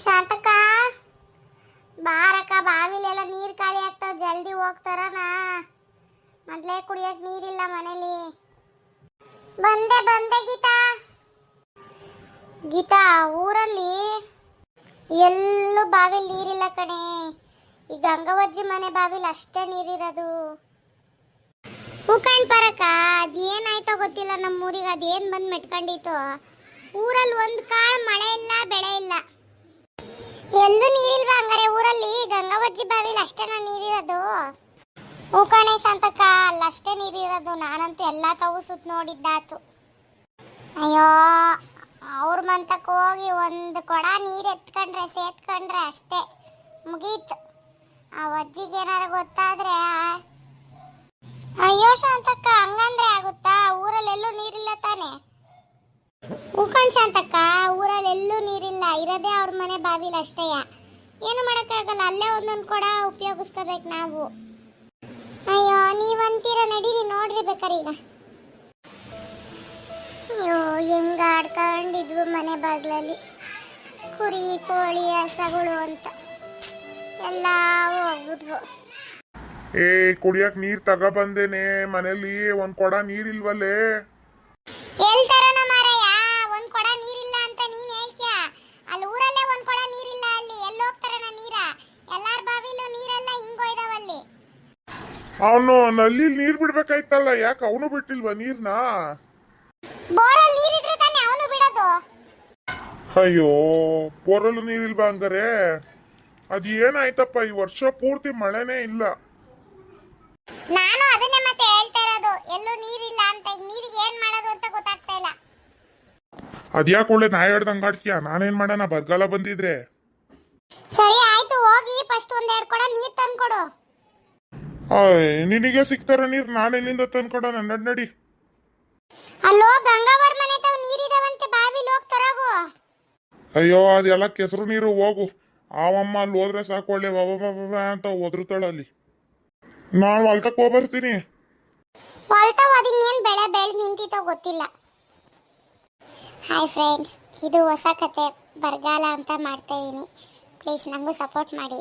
ಶಾಂತಕ್ಕ ಬಾರಕ್ಕ, ಬಾವಿಲೆಲ್ಲ ನೀರು ಖಾಲಿ ಆಗ್ತಾವ, ಜಲ್ದಿ ಹೋಗ್ತಾರನ. ಮೊದ್ಲೇ ಕುಡಿಯಕ್ ನೀರಿಲ್ಲ ಮನೇಲಿ. ಬಂದೆ ಬಂದೆ ಗೀತಾ. ಗೀತಾ, ಊರಲ್ಲಿ ಎಲ್ಲೂ ಬಾವಿಲಿ ನೀರಿಲ್ಲ ಕಣೆ. ಈ ಗಂಗವಜ್ಜಿ ಮನೆ ಬಾವಿಲಿ ಅಷ್ಟೇ ನೀರಿರೋದು. ಹೂಕಂಡ್ ಬರಕ್ಕ, ಅದೇನಾಯ್ತೋ ಗೊತ್ತಿಲ್ಲ ನಮ್ಮೂರಿಗೆ. ಅದೇನು ಬಂದು ಮೆಟ್ಕೊಂಡಿತ್ತು. ಊರಲ್ಲಿ ಒಂದು ಕಾಳು ಮಳೆ ಇಲ್ಲ, ಬೆಳೆ ಇಲ್ಲ, ಎಲ್ಲೂ ನೀರಿಲ್ವಾ ಹಂಗಾರೆ ಊರಲ್ಲಿ? ಗಂಗವಜ್ಜಿ ಬಾವಿಲಿ ಅಷ್ಟೇ ನೀರಿರೋದು? ಹೂಕಣೆ ಶಾಂತಕ್ಕ, ಅಲ್ಲಷ್ಟೇ ನೀರಿರೋದು. ನಾನಂತೂ ಎಲ್ಲ ತಾವು ಸುತ್ತ ನೋಡಿದ್ದಾತು. ಅಯ್ಯೋ, ಅವ್ರ ಮಂತಕ್ಕೆ ಹೋಗಿ ಒಂದು ಕೊಡ ನೀರು ಸೇತ್ಕೊಂಡ್ರೆ ಅಷ್ಟೇ ಮುಗೀತು. ಆ ಅಜ್ಜಿಗೆ ಏನಾರ ಗೊತ್ತಾದ್ರೆ. ಅಯ್ಯೋ ಶಾಂತಕ್ಕ, ಹಂಗಂದ್ರೆ ಆಗುತ್ತಾ? ಊರಲ್ಲಿ ಎಲ್ಲೂ ನೀರಿಲ್ಲ ತಾನೆ? ಹೂಕಂಡ್ ಶಾಂತಕ್ಕ, ಊರಲ್ಲಿ ಎಲ್ಲೂ ನೀರಿಲ್ಲ, ಇರೋದೇ ಅವ್ರ ಮನೆ ಬಾವಿಲಿ ಅಷ್ಟೇ. ಏನು ಮಾಡೋಕ್ಕಾಗಲ್ಲ, ಅಲ್ಲೇ ಒಂದೊಂದು ಕೊಡ ಉಪಯೋಗಿಸ್ಕೋಬೇಕು ನಾವು. ಅಯ್ಯೋ, ನೀವಂತೀರ ನಡೀರಿ, ನೋಡ್ರಿ ಬೇಕಾರೀಗ. ಅಯ್ಯೋ, ಹೆಂಗ ಆಡ್ಕೊಂಡಿದ್ವು ಮನೆ ಬಾಗ್ಲಲ್ಲಿ ಕುರಿ ಕೋಳಿ ಹಸಗಳು ಅಂತ, ಎಲ್ಲ ಹೋಗ್ಬಿಟ್ವು. ಏ, ಕುಡಿಯಕ್ ನೀರ್ ತಗೊಬಂದೇನೆ, ಮನೇಲಿ ಒಂದ್ ಕೊಡ ನೀರಿಲ್ವಲ್ಲೇ. ಹೇಳ್ತಾರನ ಮಾರಯ್ಯ, ಒಂದ್ ಕೊಡ ನೀರಿಲ್ಲ ಅಂತ ನೀನ್ ಹೇಳ್ತೀಯ? ಅಲ್ಲಿ ಊರಲ್ಲೇ ಒಂದ್ ಕೊಡ ನೀರಿಲ್ಲ, ಅಲ್ಲಿ ಎಲ್ಲಿ ಹೋಗ್ತಾರನ ನೀರ? ಎಲ್ಲಾರ ಬಾವಿಲೂ ನೀರೆಲ್ಲ ಹಿಂಗೋಯ್ದವಲ್ಲಿ. ಅವನು ನಲ್ಲಿ ನೀರ್ ಬಿಡ್ಬೇಕಾಯ್ತಲ್ಲ, ಯಾಕೆ ಅವನು ಬಿಟ್ಟಿಲ್ವಾ ನೀರ್ನ? ಬೋರಲ್ಲಿ ನೀರಿದ್ರೆ ತಾನೆ ಅವನು ಬಿಡೋದು. ಅಯ್ಯೋ, ಬೋರಲ್ಲೂ ನೀರಿಲ್ವಾ ಹಂಗಾರೆ? ಅದ್ ಏನಾಯ್ತಪ್ಪ, ಈ ವರ್ಷ ಪೂರ್ತಿ ಮಳೆನೇ ಇಲ್ಲ. ನಾನು ಅದನ್ನೇ ಮತ್ತೆ ಹೇಳ್ತಾ ಇರೋದು, ಎಲ್ಲೂ ನೀರಿಲ್ಲ ಅಂತ. ಈಗ ನೀರಿಗೆ ಏನ್ ಮಾಡೋದು ಅಂತ ಗೊತ್ತಾಗ್ತಾ ಇಲ್ಲ. ಅದ್ಯಾಕೆ ಒಳ್ಳೆ ನಾ ಹೇಳ್ದಂಗ ಆಡ್ತೀಯ? ನಾನೇನ್ ಮಾಡೋಣ, ಬರಗಾಲ ಬಂದಿದ್ರೆ. ಸರಿ ಆಯ್ತು, ಹೋಗಿ ಫಸ್ಟ್ ಒಂದೆರಡು ಕೊಡ ನೀರ್ ತಂದ್ಕೊಡು. ನಿನಗೆ ಸಿಗ್ತಾರ ನೀರ್? ನಾನೆಲ್ಲಿಂದ ತಂದ್ಕೊಡೋಣ? ನಡಿ. ಅಲ್ಲೋ, ಗಂಗಾವರ್ ಮನೆ ತಾವ್ ನೀರಿದಾವಂತೆ, ಬಾವಿಲಿ ಹೋಗ್ ತರಗು. ಅಯ್ಯೋ, ಅದೆಲ್ಲ ಕೆಸರು ನೀರು, ಹೋಗು. ಆವಮ್ಮ ಅಲ್ಲಿ ಹೋದ್ರೆ ಸಾಕು, ಒಳ್ಳೆ ವವ ಅಂತ ಒದರುತ್ತಾಳಲ್ಲಿ. ನಾನು ಹೊಲ್ತಕ್ ಹೋಗ್ಬರ್ತೀನಿ. ಹೊಲ್ತಾವ್ ಅದಿನ್ನೇನ್ ಬೆಳೆ ಬೆಳೆದು ನಿಂತಿತ್ತೋ ಗೊತ್ತಿಲ್ಲ. ಹಾಯ್ ಫ್ರೆಂಡ್ಸ್, ಇದು ಹೊಸ ಕತೆ, ಬರಗಾಲ ಅಂತ ಮಾಡ್ತಾ ಇದೀನಿ. ಪ್ಲೀಸ್ ನಂಗೂ ಸಪೋರ್ಟ್ ಮಾಡಿ.